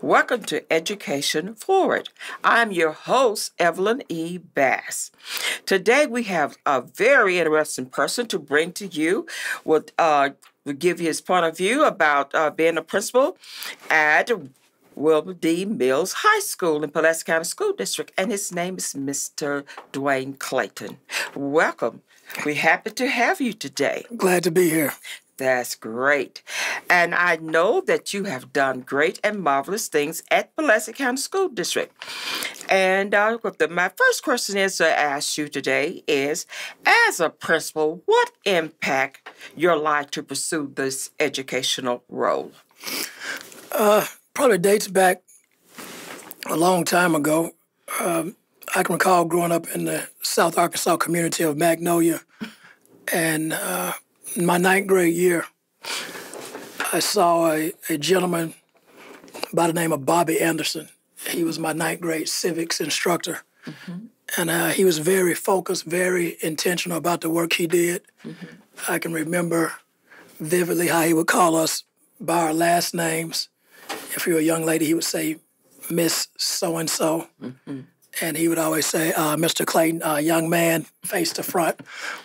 Welcome to Education Forward. I'm your host, Evelyn E. Bass. Today we have a very interesting person to bring to you. Will give you his point of view about being a principal at Wilbur D. Mills High School in Pulaski County School District, and his name is Mr. Duane Clayton. Welcome. We're happy to have you today. Glad to be here. That's great. And I know that you have done great and marvelous things at Pulaski County School District. And my first question is to ask you today is, as a principal, what impact your life to pursue this educational role? Probably dates back a long time ago. I can recall growing up in the South Arkansas community of Magnolia, and in my ninth grade year, I saw a gentleman by the name of Bobby Anderson. He was my ninth grade civics instructor, and he was very focused, very intentional about the work he did. I can remember vividly how he would call us by our last names. If you were a young lady, he would say, Miss So-and-so. And he would always say, Mr. Clayton, young man, face to front.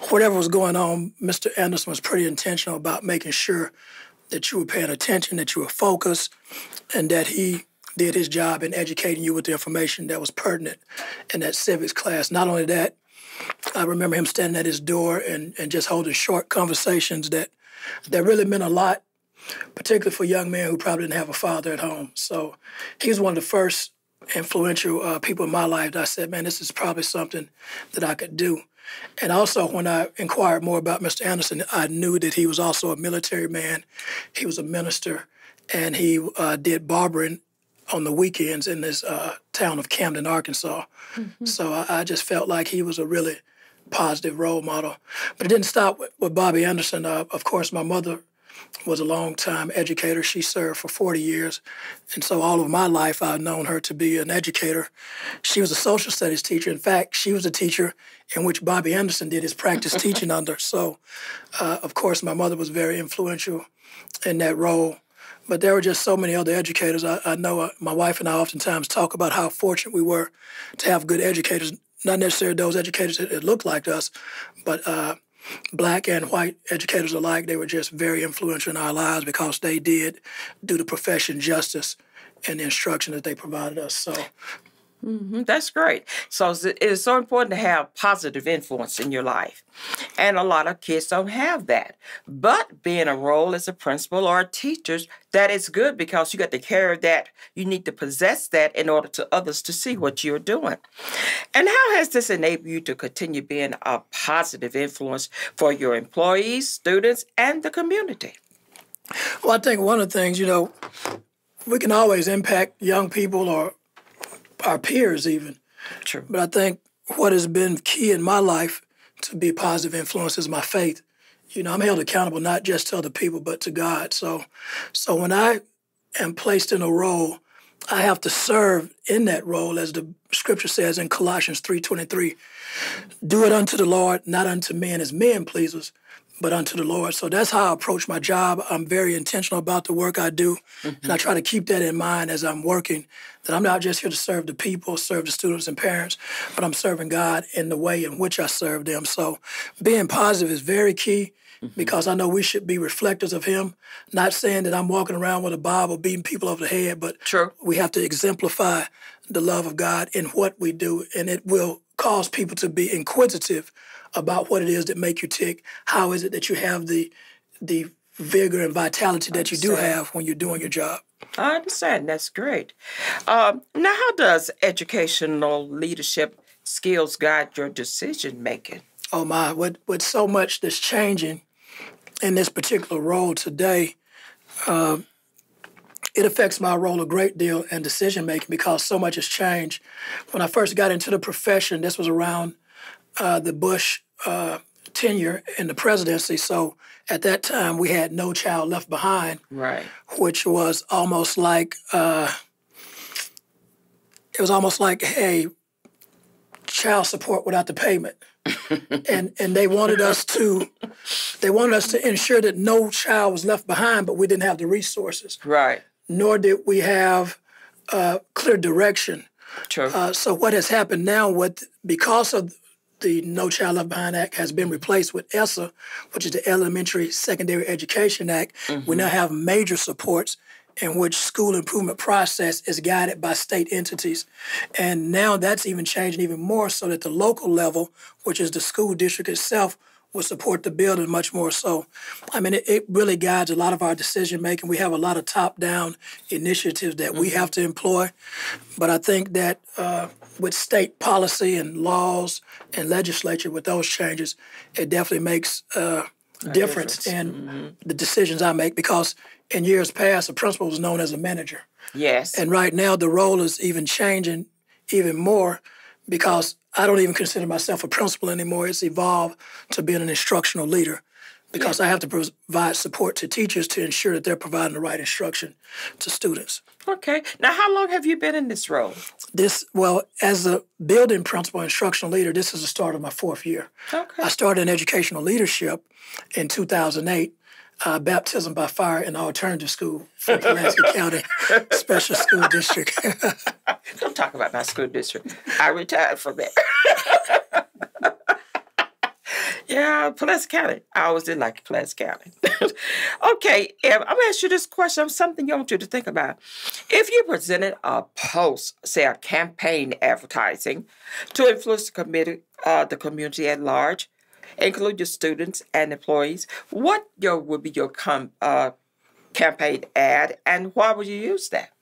Whatever was going on, Mr. Anderson was pretty intentional about making sure that you were paying attention, that you were focused, and that he did his job in educating you with the information that was pertinent in that civics class. Not only that, I remember him standing at his door and just holding short conversations that really meant a lot, particularly for young men who probably didn't have a father at home. So he was one of the first influential people in my life that I said, man, this is probably something that I could do. And also, when I inquired more about Mr. Anderson, I knew that he was also a military man. He was a minister, and he did barbering on the weekends in this town of Camden, Arkansas. So I just felt like he was a really positive role model. But it didn't stop with Bobby Anderson. Of course, my mother was a long-time educator. She served for 40 years. And so all of my life, I've known her to be an educator. She was a social studies teacher. In fact, she was the teacher in which Bobby Anderson did his practice teaching under. So, of course, my mother was very influential in that role. But there were just so many other educators. I know my wife and I oftentimes talk about how fortunate we were to have good educators, not necessarily those educators that looked like us, but Black and white educators alike. They were just very influential in our lives because they did do the profession justice in the instruction that they provided us. So, That's great. So it's so important to have positive influence in your life. And a lot of kids don't have that. But being a role as a principal or a teacher, that is good because you got to carry that. You need to possess that in order to others to see what you're doing. And how has this enabled you to continue being a positive influence for your employees, students, and the community? Well, I think one of the things, we can always impact young people or our peers even. True. But I think what has been key in my life to be a positive influence is my faith. I'm held accountable not just to other people, but to God. So when I am placed in a role, I have to serve in that role, as the scripture says in Colossians 3:23. Do it unto the Lord, not unto men as men pleasers, but unto the Lord. So that's how I approach my job. I'm very intentional about the work I do, and I try to keep that in mind as I'm working, that I'm not just here to serve the people, serve the students and parents, but I'm serving God in the way in which I serve them. So being positive is very key because I know we should be reflectors of Him, not saying that I'm walking around with a Bible beating people over the head, but we have to exemplify the love of God in what we do, and it will cause people to be inquisitive about what it is that make you tick. How is it that you have the vigor and vitality that you do have when you're doing your job? I understand. That's great. Now, how does educational leadership skills guide your decision making? Oh my, with so much that's changing in this particular role today, it affects my role a great deal in decision making because so much has changed. When I first got into the profession, this was around the Bush tenure in the presidency. So at that time, we had No Child Left Behind, right? Which was almost like hey, child support without the payment. and they wanted us to ensure that no child was left behind, but we didn't have the resources. Right. Nor did we have clear direction. True. So what has happened now, because of the No Child Left Behind Act has been replaced with ESSA, which is the Elementary Secondary Education Act, we now have major supports in which school improvement process is guided by state entities. And now that's even changing even more so that the local level, which is the school district itself, will support the building much more so. I mean, it really guides a lot of our decision making. We have a lot of top-down initiatives that we have to employ. But I think that with state policy and laws and legislature, with those changes, it definitely makes a difference in the decisions I make, because in years past, the principal was known as a manager. Yes. And right now, the role is even changing even more, because I don't even consider myself a principal anymore. It's evolved to being an instructional leader, because I have to provide support to teachers to ensure that they're providing the right instruction to students. Okay. Now, how long have you been in this role? As a building principal instructional leader, this is the start of my 4th year. Okay. I started in educational leadership in 2008, baptism by fire in the alternative school for Pulaski County Special School District. Don't talk about my school district. I retired from that. Yeah, Pulaski County. I always did like Pulaski County. Okay, I'm going to ask you this question, something I want you to think about. If you presented a post, say a campaign advertising, to influence the community at large, include your students and employees, what would be your campaign ad, and why would you use that?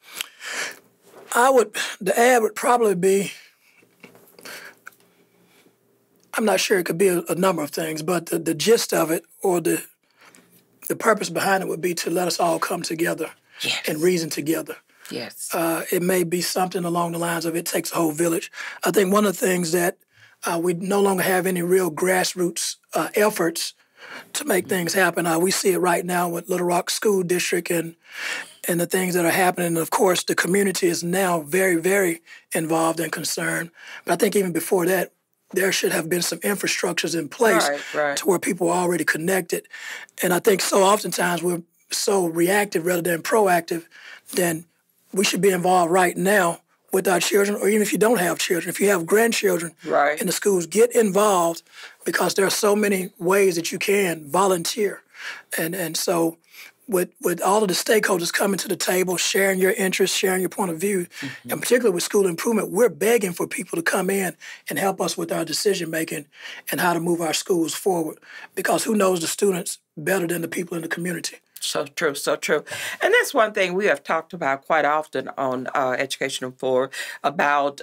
The ad would probably be, I'm not sure, it could be a number of things, but the gist of it, or the purpose behind it, would be to let us all come together and reason together. Yes. It may be something along the lines of it takes a whole village. I think one of the things that we no longer have any real grassroots efforts to make things happen. We see it right now with Little Rock School District and the things that are happening. And of course, the community is now very, very involved and concerned. But I think even before that, there should have been some infrastructures in place to where people are already connected. And I think so oftentimes we're so reactive rather than proactive, then we should be involved right now with our children, or even if you don't have children, if you have grandchildren in the schools, get involved, because there are so many ways that you can volunteer. And so with all of the stakeholders coming to the table, sharing your interests, sharing your point of view, and particularly with school improvement, we're begging for people to come in and help us with our decision-making and how to move our schools forward, because who knows the students better than the people in the community? So true, so true. And that's one thing we have talked about quite often on Educational Forward, about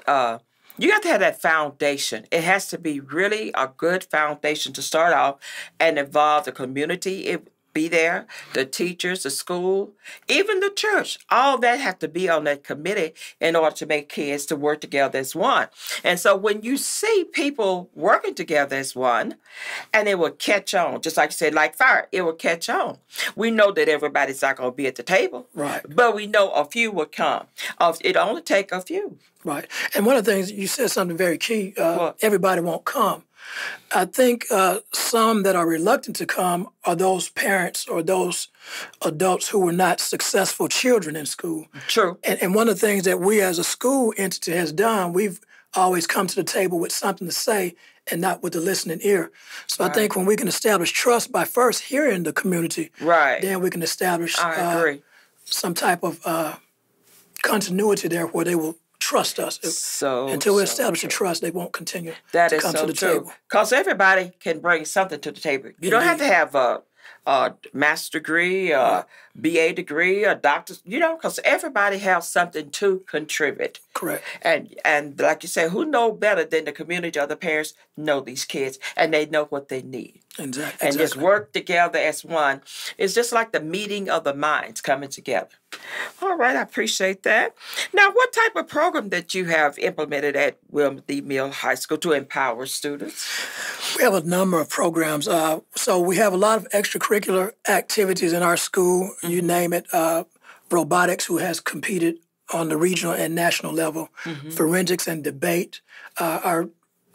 you have to have that foundation. It has to be really a good foundation to start off and involve the community. Be there, the teachers, the school, even the church. All that have to be on that committee in order to make kids to work together as one. And so when you see people working together as one, and it will catch on, just like you said, like fire, it will catch on. We know that everybody's not going to be at the table, but we know a few will come. It only take a few. Right. And one of the things, you said something very key, everybody won't come. I think some that are reluctant to come are those parents or those adults who were not successful children in school. True. And one of the things that we as a school entity has done, we've always come to the table with something to say and not with the listening ear. So I think when we can establish trust by first hearing the community, then we can establish some type of continuity there where they will trust us. Until we establish a trust, they won't continue to come to the table. Because everybody can bring something to the table. You don't have to have a master's degree, a BA degree, a doctor's, because everybody has something to contribute. Correct. And like you say, who know better than the community or the parents know these kids, and they know what they need. Exactly. And just work together as one. It's just like the meeting of the minds coming together. All right, I appreciate that. Now, what type of program that you have implemented at William D. Mill High School to empower students? We have a number of programs. So we have a lot of extracurricular activities in our school. You name it. Robotics, who has competed on the regional and national level. Forensics and debate. Our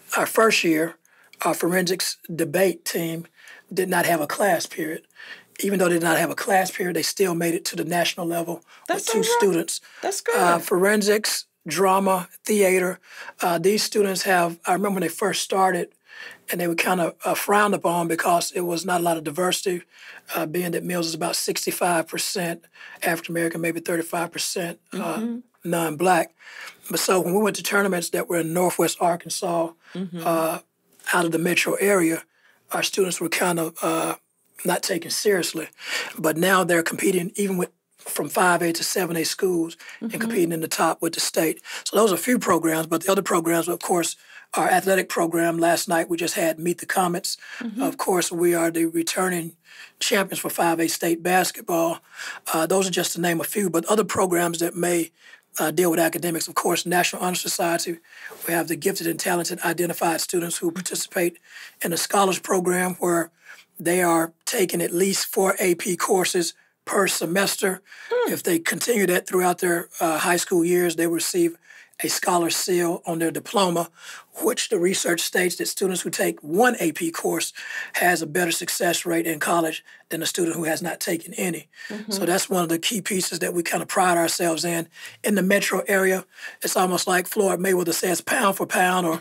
first year, our forensics debate team did not have a class period. even though they did not have a class period, they still made it to the national level with That's all two right. students. That's good. Forensics, drama, theater. These students have, I remember when they first started, and they were kind of frowned upon because it was not a lot of diversity, being that Mills is about 65% African American, maybe 35% non-black. But so when we went to tournaments that were in Northwest Arkansas, out of the metro area, our students were kind of not taken seriously. But now they're competing even with from 5A to 7A schools and competing in the top with the state. So those are a few programs, but the other programs, of course, our athletic program. Last night we just had Meet the Comets. Of course, we are the returning champions for 5A state basketball. Those are just to name a few, but other programs that may deal with academics. Of course, National Honor Society. We have the gifted and talented identified students who participate in the Scholars Program, where they are taking at least 4 AP courses per semester. If they continue that throughout their high school years, they will receive a scholar seal on their diploma, which the research states that students who take one AP course has a better success rate in college than a student who has not taken any. So that's one of the key pieces that we kind of pride ourselves in. In the metro area, it's almost like Floyd Mayweather says, pound for pound, or,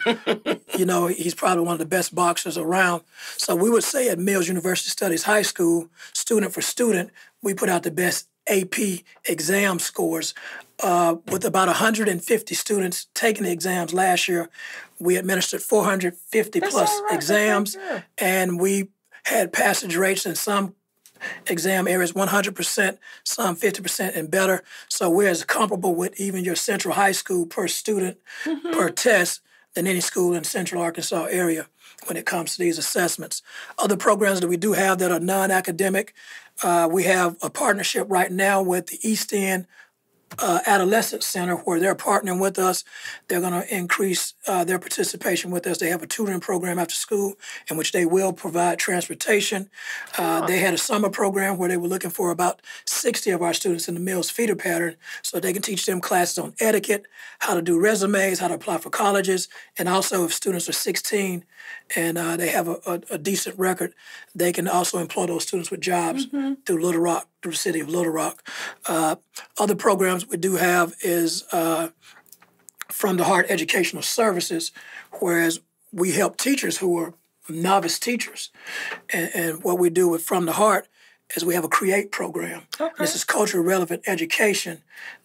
he's probably one of the best boxers around. So we would say at Mills University Studies High School, student for student, we put out the best AP exam scores. With about 150 students taking the exams last year, we administered 450 plus exams, and we had passage rates in some exam areas 100%, some 50% and better. So we're as comparable with even your central high school per student per test than any school in Central Arkansas area when it comes to these assessments. Other programs that we do have that are non-academic, we have a partnership right now with the East End Adolescent Center, where they're partnering with us. They're going to increase their participation with us. They have a tutoring program after school in which they will provide transportation. They had a summer program where they were looking for about 60 of our students in the Mills feeder pattern so they can teach them classes on etiquette, how to do resumes, how to apply for colleges, and also if students are 16 and they have a decent record, they can also employ those students with jobs through Little Rock, through the city of Little Rock. Other programs we do have is From the Heart Educational Services, whereas we help teachers who are novice teachers. And what we do with From the Heart is we have a CREATE program. This is culturally relevant education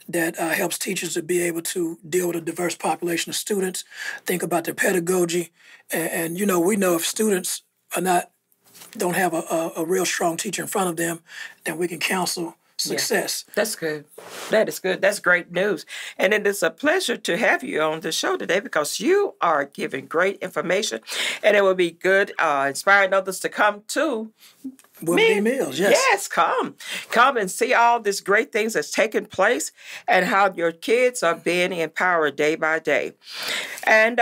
that helps teachers to be able to deal with a diverse population of students, think about their pedagogy. And we know if students don't have a real strong teacher in front of them, then we can counsel success. Yeah, that's good. That is good. That's great news. And it is a pleasure to have you on the show today because you are giving great information, and it will be good inspiring others to come to Mills, yes. Yes, come and see all these great things that's taking place and how your kids are being empowered day by day. And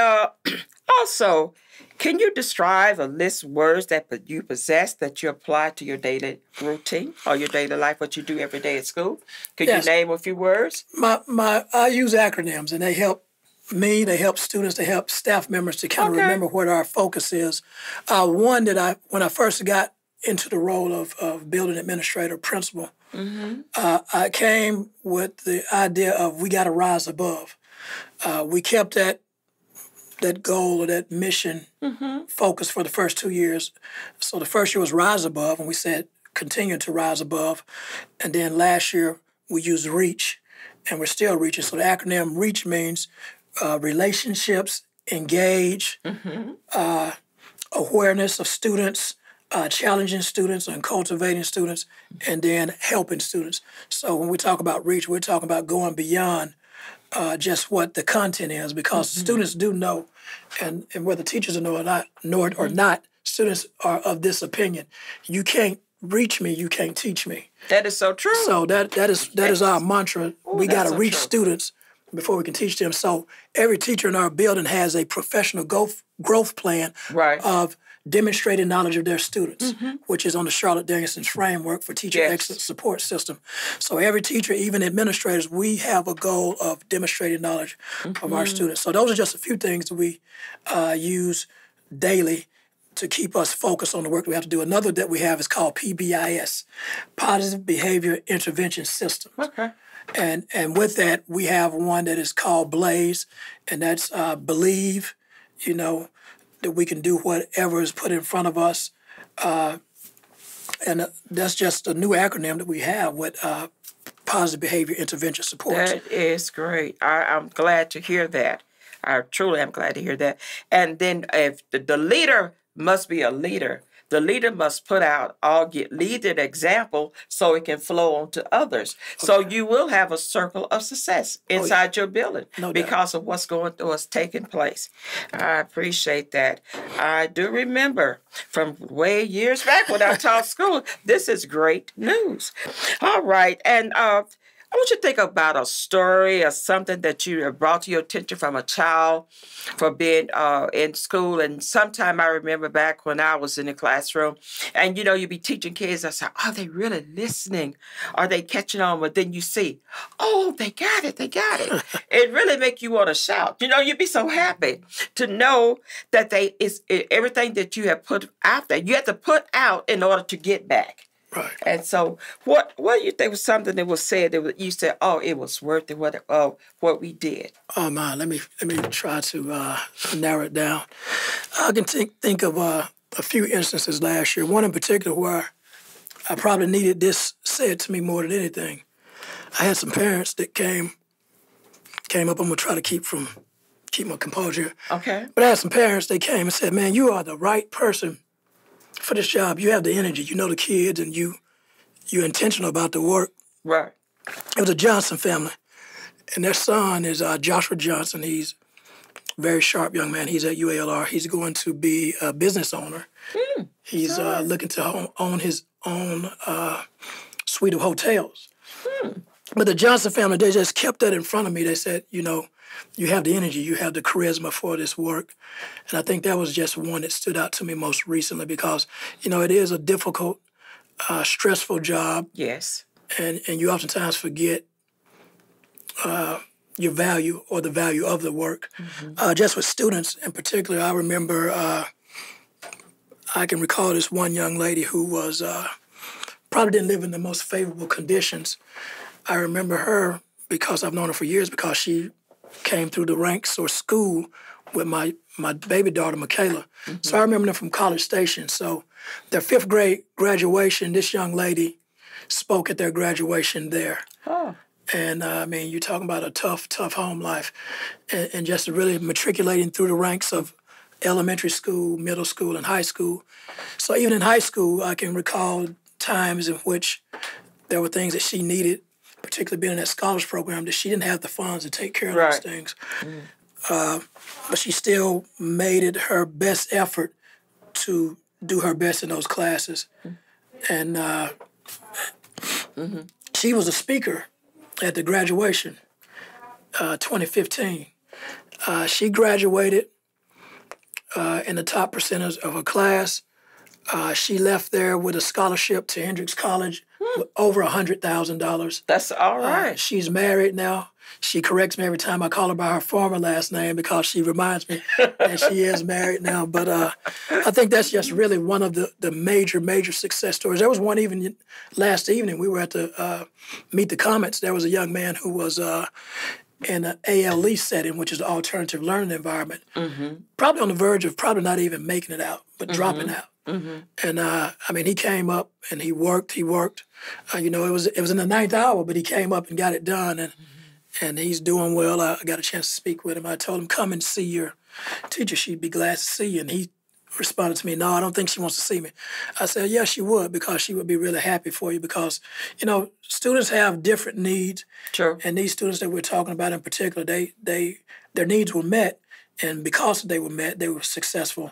also, can you describe or list words that you possess that you apply to your daily routine or your daily life, what you do every day at school? Could you name a few words? I use acronyms, and they help me, they help students, they help staff members to kind of remember what our focus is. One that when I first got into the role of building administrator principal, I came with the idea of we got to rise above. We kept that goal or that mission focus for the first 2 years. So the first year was rise above, and we said continue to rise above. And then last year we used REACH, and we're still reaching. So the acronym REACH means relationships, engage, awareness of students, challenging students and cultivating students, and then helping students. So when we talk about REACH, we're talking about going beyond just what the content is, because students do know, and whether teachers know it or not, students are of this opinion. You can't reach me, you can't teach me. That is so true. So that is our mantra. We got to reach students before we can teach them. So every teacher in our building has a professional growth plan of demonstrating knowledge of their students, which is on the Charlotte Danielson's framework for teacher excellence support system. So every teacher, even administrators, we have a goal of demonstrating knowledge of our students. So those are just a few things that we use daily to keep us focused on the work we have to do. Another that we have is called PBIS, Positive Behavior Intervention Systems. Okay. And with that, we have one that is called Blaze, and that's believe, that we can do whatever is put in front of us. And that's just a new acronym that we have with Positive Behavior Intervention Support. That is great. I'm glad to hear that. I truly am glad to hear that. And then if the leader must be a leader, the leader must lead an example so it can flow on to others. Okay. So you will have a circle of success inside your building because of what's taking place. I appreciate that. I do remember from way years back when I taught school, this is great news. All right. And I want you to think about a story or something that you have brought to your attention from a child for being in school. And sometime I remember back when I was in the classroom and, you'd be teaching kids. I said, are they really listening? Are they catching on? But then you see, oh, they got it. They got it. It really make you want to shout. You'd be so happy to know that everything that you have put out there, you have to put out in order to get back. Right. And so, what do you think was something that was said that you said, "Oh, it was worth it." What we did. Oh man, let me try to narrow it down. I can think of a few instances last year. One in particular where I probably needed this said to me more than anything. I had some parents that came up. I'm gonna try to keep my composure. Okay. But I had some parents. They came and said, "Man, you are the right person for this job. You have the energy. You know the kids, and you're intentional about the work." Right. It was a Johnson family, and their son is Joshua Johnson. He's a very sharp young man. He's at UALR. He's going to be a business owner. He's looking to own his own suite of hotels. But the Johnson family, they just kept that in front of me. They said, you have the energy, you have the charisma for this work. And I think that was just one that stood out to me most recently because, it is a difficult, stressful job. Yes. And you oftentimes forget your value or the value of the work. Mm-hmm. Just with students in particular, I remember, I can recall this one young lady who was probably didn't live in the most favorable conditions. I remember her because I've known her for years because she came through the ranks or school with my baby daughter, Michaela. Mm-hmm. So I remember them from College Station. So their 5th grade graduation, this young lady spoke at their graduation there. Oh. And you're talking about a tough home life and just really matriculating through the ranks of elementary school, middle school, and high school. So even in high school, I can recall times in which there were things that she needed, particularly being in that scholars program, that she didn't have the funds to take care of those things. But she still made it her best effort to do her best in those classes. And she was a speaker at the graduation, 2015. She graduated in the top percentage of her class. She left there with a scholarship to Hendrix College with over $100,000. That's all right. She's married now. She corrects me every time I call her by her former last name because she reminds me that she is married now. But I think that's just really one of the major success stories. There was one even last evening. We were at the Meet the Comments. There was a young man who was in an ALE setting, which is the alternative learning environment, probably on the verge of probably not even making it out, but dropping out. And he came up and he worked. It was in the 9th hour, but he came up and got it done. And he's doing well. I got a chance to speak with him. I told him, come and see your teacher. She'd be glad to see you. And he responded to me, no, I don't think she wants to see me. I said, yes, she would, because she would be really happy for you because, students have different needs. Sure. And these students that we're talking about in particular, their needs were met. And because they were met, they were successful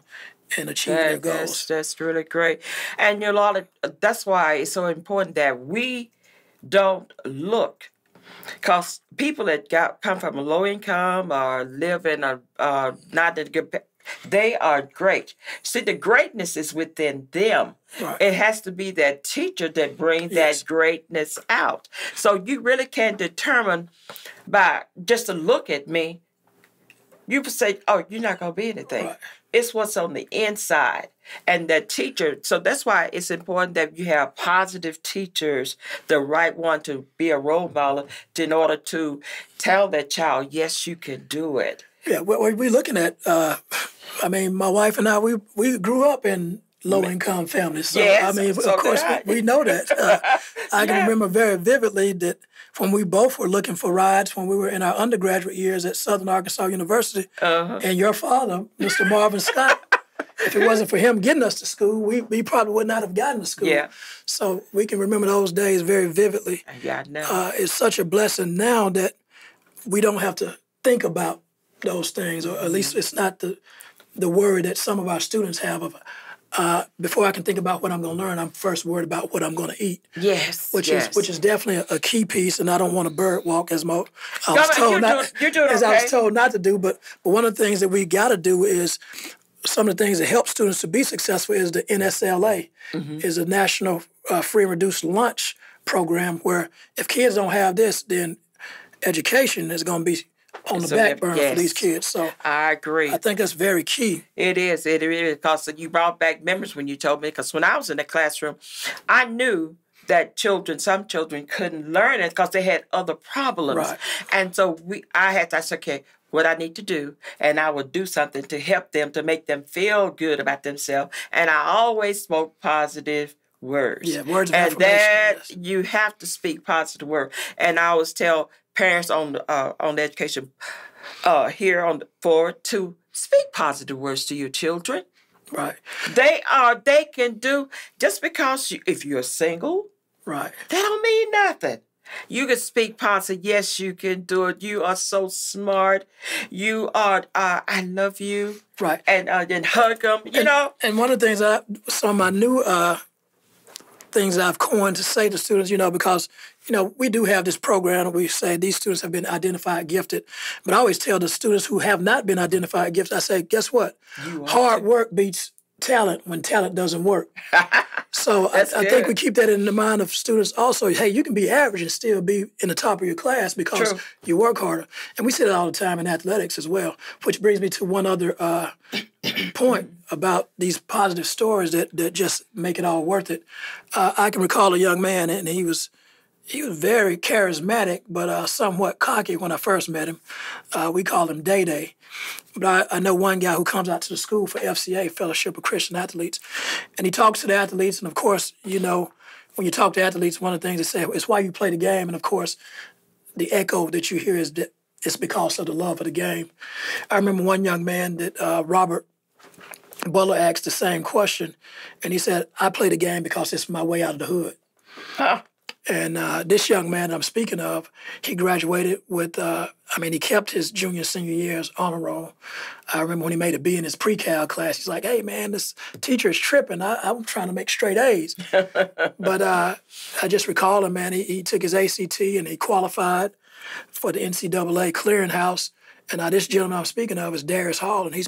in achieving their goals. That's really great. And that's why it's so important that we don't look. Because people that come from a low income or live in a not a good, they are great. See, the greatness is within them. Right. It has to be that teacher that brings that greatness out. So you really can determine by just a look at me You can say, oh, you're not going to be anything. Right. It's what's on the inside. And that teacher, so that's why it's important that you have positive teachers, the right one to be a role model in order to tell that child, yes, you can do it. Yeah, what we're looking at, I mean, my wife and I, we grew up in low-income families. So, Yes, I mean, so of course, did I. we know that. I can Yeah. remember very vividly that when we both were looking for rides when we were in our undergraduate years at Southern Arkansas University, and your father, Mr. Marvin Scott, if it wasn't for him getting us to school, we probably would not have gotten to school. Yeah. So we can remember those days very vividly. Yeah, I know. It's such a blessing now that we don't have to think about those things, or at least it's not the worry that some of our students have of, before I can think about what I'm going to learn, I'm first worried about what I'm going to eat. Yes, Which yes. is definitely a key piece, and I don't want to bird walk as I Come was on, told you're doing as I okay. was told not to do. But one of the things that we got to do is some of the things that help students to be successful is the NSLA, is a National Free and Reduced Lunch program, where if kids don't have this, then education is going to be on the back burner for these kids. So I agree. I think that's very key. It is. It is. Because you brought back memories when you told me. Because when I was in the classroom, I knew that some children couldn't learn it because they had other problems. Right. And so I said, okay, what I need to do, and I would do something to help them, to make them feel good about themselves. And I always spoke positive words. Yeah, words of and affirmation. that Yes. you have to speak positive words. And I always tell parents on the education here on the board to speak positive words to your children. Right. They can do, just because if you're single, Right. that don't mean nothing. You can speak positive. Yes, you can do it. You are so smart. You are. I love you. Right. And then hug them. You know. And one of the things some of my new things that I've coined to say to students, because we do have this program. We say these students have been identified gifted, but I always tell the students who have not been identified gifted, I say, guess what? Hard work beats talent when talent doesn't work. So I think we keep that in the mind of students also. Hey, you can be average and still be in the top of your class because you work harder. And we say that all the time in athletics as well, which brings me to one other point about these positive stories that just make it all worth it. I can recall a young man, and he was very charismatic, but somewhat cocky when I first met him. We called him Day Day. But I know one guy who comes out to the school for FCA, Fellowship of Christian Athletes, and he talks to the athletes. And, of course, when you talk to athletes, one of the things they say is why you play the game. And, of course, the echo that you hear is that it's because of the love of the game. I remember one young man that Robert Butler asked the same question, and he said, I play the game because it's my way out of the hood. Huh. And this young man I'm speaking of, he graduated with, he kept his junior, senior years honor roll. I remember when he made a B in his pre-cal class, he's like, hey, man, this teacher is tripping. I'm trying to make straight A's. But I just recall him, man, he took his ACT and he qualified for the NCAA clearinghouse. And this gentleman I'm speaking of is Darius Hall, and he's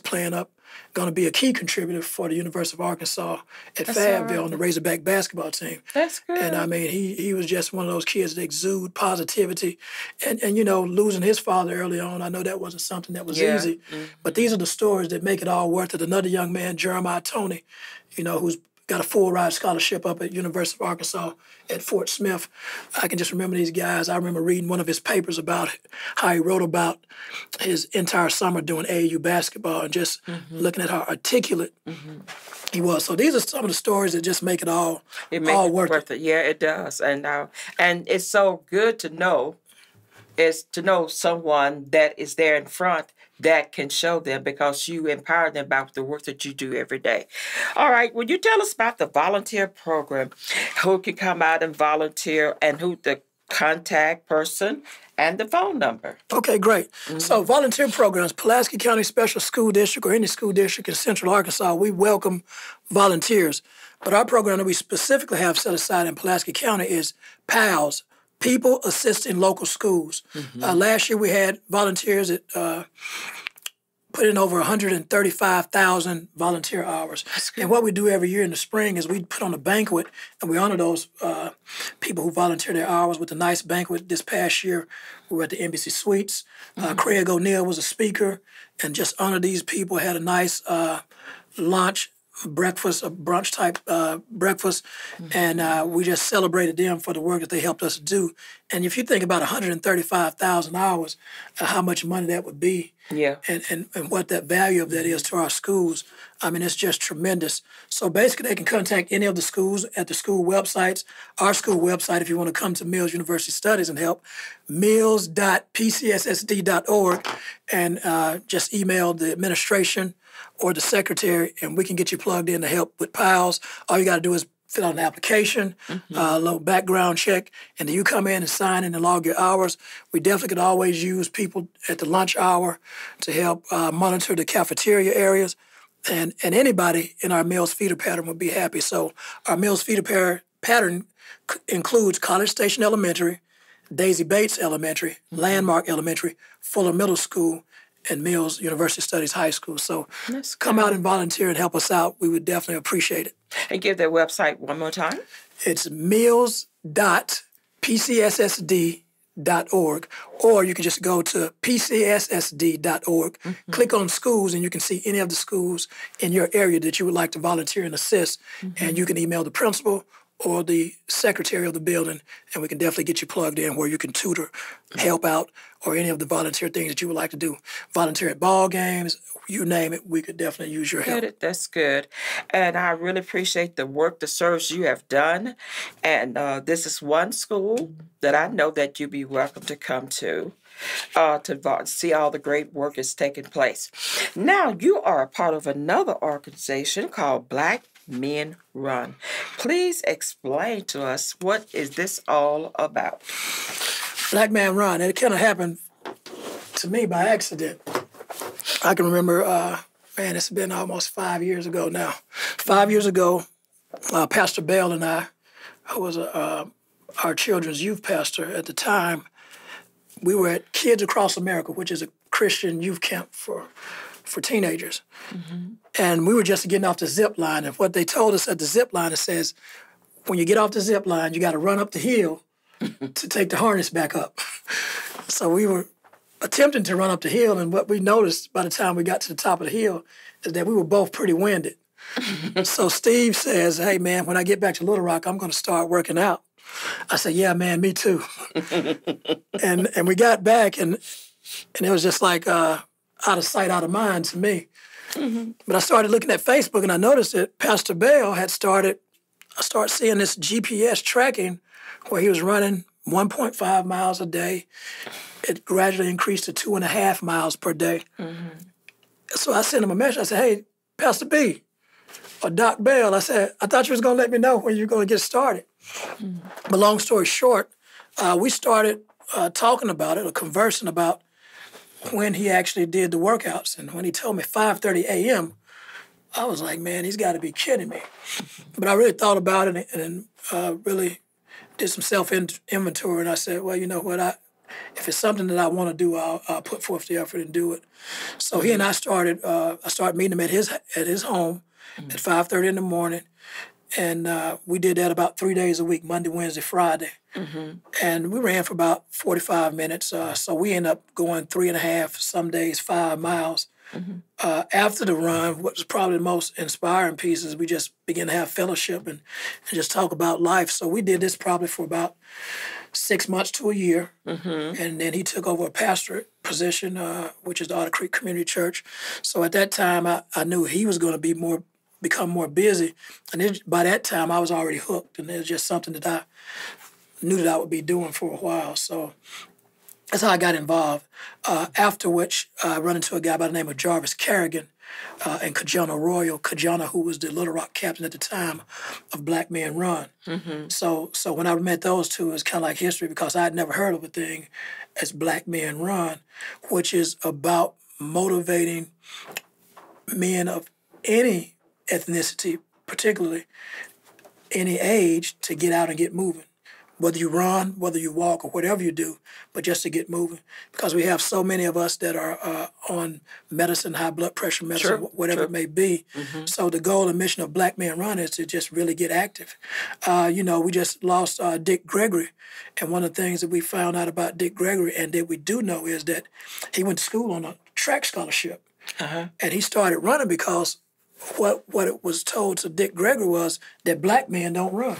going to be a key contributor for the University of Arkansas at Fayetteville on the Razorback basketball team. That's good. And he was just one of those kids that exude positivity. And losing his father early on, I know that wasn't something that was easy. But these are the stories that make it all worth it. Another young man, Jeremiah Toney, who's got a full ride scholarship up at University of Arkansas at Fort Smith. I can just remember these guys. I remember reading one of his papers about how he wrote about his entire summer doing AAU basketball and just looking at how articulate he was. So these are some of the stories that just make it all worth it. Yeah, it does. And it's so good to know someone that is there in front that can show them, because you empower them about the work that you do every day. All right, will you tell us about the volunteer program? Who can come out and volunteer, and who the contact person and the phone number? Okay, great. So volunteer programs, Pulaski County Special School District or any school district in Central Arkansas, we welcome volunteers. But our program that we specifically have set aside in Pulaski County is PALS, People Assisting Local Schools. Last year we had volunteers at put in over 135,000 volunteer hours. And what we do every year in the spring is we put on a banquet and we honor those people who volunteer their hours with a nice banquet. This past year, we were at the Embassy Suites. Craig O'Neill was a speaker and just honored these people, had a nice lunch, breakfast, a brunch type breakfast, and we just celebrated them for the work that they helped us do. And if you think about 135,000 hours, how much money that would be, and what that value of that is to our schools, I mean, it's just tremendous. So basically, they can contact any of the schools at the school websites. Our school website, if you want to come to Mills University Studies and help, mills.pcssd.org, and just email the administration or the secretary, and we can get you plugged in to help with PALS. All you got to do is fill out an application, a little background check, and then you come in and sign in and log your hours. We definitely could always use people at the lunch hour to help monitor the cafeteria areas, and anybody in our Mills feeder pattern would be happy. So our Mills feeder pattern includes College Station Elementary, Daisy Bates Elementary, Landmark Elementary, Fuller Middle School, and Mills University Studies High School. So come out and volunteer and help us out. We would definitely appreciate it. And give their website one more time. It's mills.pcssd.org, or you can just go to pcssd.org, click on schools, and you can see any of the schools in your area that you would like to volunteer and assist. And you can email the principal or the secretary of the building, and we can definitely get you plugged in where you can tutor, help out, or any of the volunteer things that you would like to do. Volunteer at ball games, you name it, we could definitely use your help. That's good. And I really appreciate the work, the service you have done. And this is one school that I know that you'd be welcome to come to see all the great work that's taking place. Now, you are a part of another organization called Black Men Run. Please explain to us, what is this all about? Black Men Run, it kind of happened to me by accident. I can remember, it's been almost 5 years ago now. 5 years ago, Pastor Bell and I, who was our children's youth pastor at the time, we were at Kids Across America, which is a Christian youth camp for teenagers. And we were just getting off the zip line. And what they told us at the zip line, it says, when you get off the zip line, you got to run up the hill to take the harness back up. So we were attempting to run up the hill, and what we noticed by the time we got to the top of the hill is that we were both pretty winded. So Steve says, hey, man, when I get back to Little Rock, I'm going to start working out. I said, yeah, man, me too. and we got back, and it was just like out of sight, out of mind to me. But I started looking at Facebook, and I noticed that Pastor Bell had started seeing this GPS tracking where he was running 1.5 miles a day. It gradually increased to 2.5 miles per day. So I sent him a message. I said, hey, Pastor B, or Doc Bell, I said, I thought you was going to let me know when you were going to get started. But long story short, we started talking about it or conversing about when he actually did the workouts. And when he told me 5:30 a.m., I was like, man, he's got to be kidding me. But I really thought about it and really did some self-inventory. And I said, well, you know what? If it's something that I want to do, I'll put forth the effort and do it. So he and I started meeting him at his home at 5:30 in the morning. And we did that about 3 days a week, Monday, Wednesday, Friday. And we ran for about 45 minutes. So we ended up going 3.5, some days 5 miles. After the run, what was probably the most inspiring piece is we just began to have fellowship and just talk about life. So we did this probably for about 6 months to a year. And then he took over a pastorate position, which is the Otter Creek Community Church. So at that time, I knew he was going to become more busy. And by that time, I was already hooked. And it was just something that I knew that I would be doing for a while. So that's how I got involved. After which, I run into a guy by the name of Jarvis Carrigan and Kajana Royal. Kajana, who was the Little Rock captain at the time of Black Men Run. So when I met those two, it was kind of like history because I had never heard of a thing as Black Men Run, which is about motivating men of any ethnicity, particularly any age, to get out and get moving. whether you run, whether you walk, or whatever you do, but just to get moving. Because we have so many of us that are on medicine, high blood pressure medicine, True, whatever it true. may be. Mm-hmm. So the goal and mission of Black Men Run is to just really get active. We just lost Dick Gregory. And one of the things that we found out about Dick Gregory and that we do know is that he went to school on a track scholarship. Uh-huh. And he started running because what it was told to Dick Gregory was that black men don't run.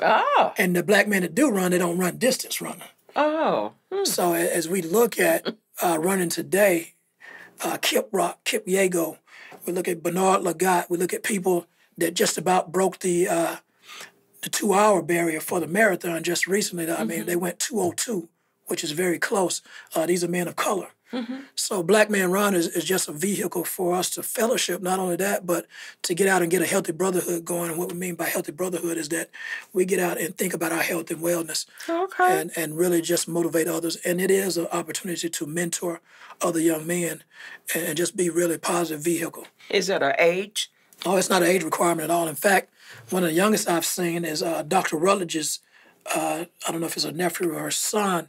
Oh. And the black men that do run, they don't run distance running. Oh. So as we look at running today, Kip Rock, Kip Yago, we look at Bernard Lagat, we look at people that just about broke the 2-hour barrier for the marathon just recently. I mean, they went 2:02, which is very close. These are men of color. So Black Men Run is just a vehicle for us to fellowship. Not only that, but to get out and get a healthy brotherhood going. And what we mean by healthy brotherhood is that we get out and think about our health and wellness, Okay. and really just motivate others. And it is an opportunity to mentor other young men and just be really a positive vehicle. Is it an age? Oh, it's not an age requirement at all. In fact, one of the youngest I've seen is Dr. Rutledge's, I don't know if it's a nephew or a son.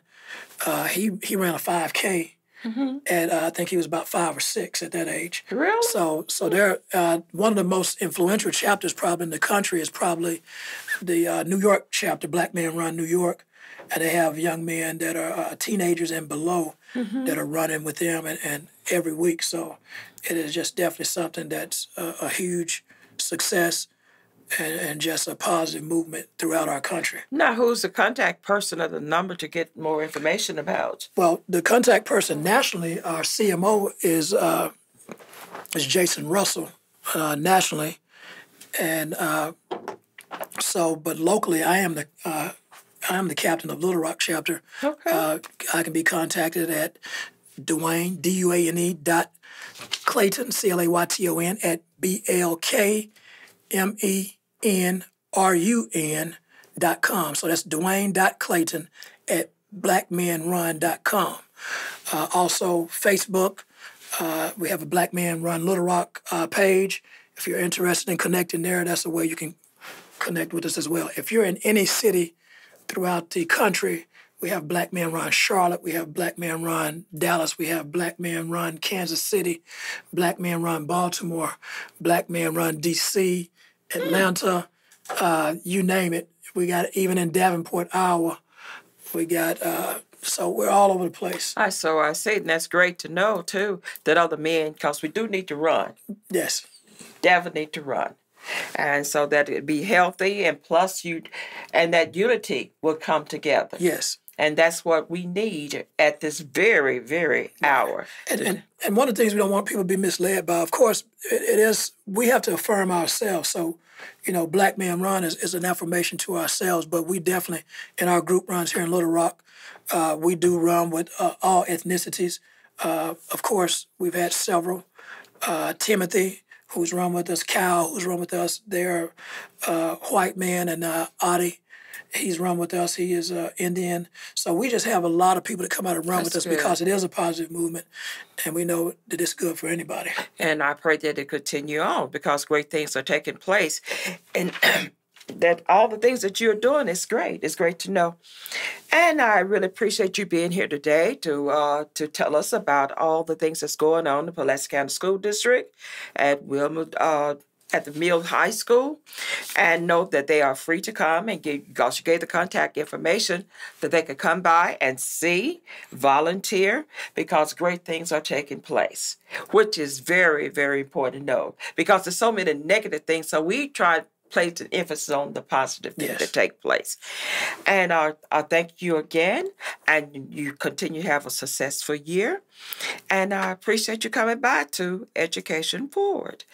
He ran a 5K. And I think he was about 5 or 6 at that age. Really? So they're one of the most influential chapters probably in the country is probably the New York chapter, Black Men Run New York, and they have young men that are teenagers and below that are running with them and every week. So it is just definitely something that's a huge success and just a positive movement throughout our country. Now, who's the contact person or the number to get more information about? Well, the contact person nationally, our CMO is Jason Russell nationally, and but locally, I am the captain of Little Rock chapter. Okay. I can be contacted at Duane DUANE Clayton CLAYTON at BLKMENRUN.com. So that's Duane.Clayton at blackmenrun.com. Also, Facebook, we have a Black Men Run Little Rock page. If you're interested in connecting there, that's a way you can connect with us as well. If you're in any city throughout the country, we have Black Men Run Charlotte, we have Black Men Run Dallas, we have Black Men Run Kansas City, Black Men Run Baltimore, Black Men Run DC, Atlanta, you name it. We got even in Davenport, Iowa. We got, so we're all over the place. So I see, and that's great to know, too, that other men, because we do need to run. Yes. Definitely need to run. And so that it'd be healthy, and plus and that unity will come together. Yes. And that's what we need at this very, very hour. And one of the things we don't want people to be misled by, of course, it is, we have to affirm ourselves. So, Black Men Run is an affirmation to ourselves, but we definitely, in our group runs here in Little Rock, we do run with all ethnicities. Of course, we've had several. Timothy, who's run with us, Cal, who's run with us, they're white man, and Adi, he's run with us. He is Indian. So we just have a lot of people that come out and run with us because it is a positive movement, and we know that it's good for anybody. And I pray that it continue on because great things are taking place, and that all the things that you're doing is great. It's great to know. And I really appreciate you being here today to tell us about all the things that's going on in the Pulaski County School District at Wilmot, at the Mill High School, and know that they are free to come and because you gave the contact information that they could come by and see, volunteer, because great things are taking place, which is very, very important to know because there's so many negative things. So we try place an emphasis on the positive things that take place. And I thank you again, and you continue to have a successful year. And I appreciate you coming by to Education Forward.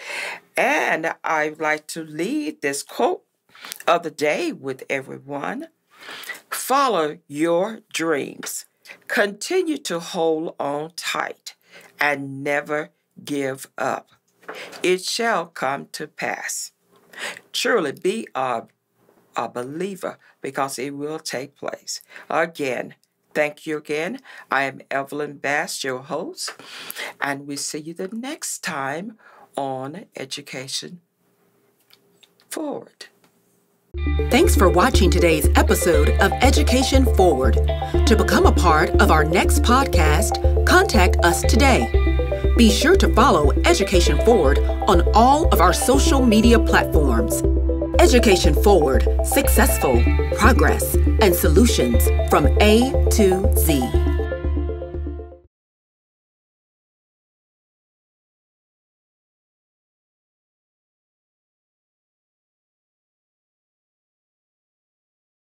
And I'd like to leave this quote of the day with everyone. Follow your dreams. Continue to hold on tight and never give up. It shall come to pass. Truly be a believer because it will take place. Again, thank you again. I am Evelyn Bass, your host, and we see you the next time on Education Forward. Thanks for watching today's episode of Education Forward. To become a part of our next podcast, contact us today. Be sure to follow Education Forward on all of our social media platforms. Education Forward, successful, progress, and solutions from A to Z.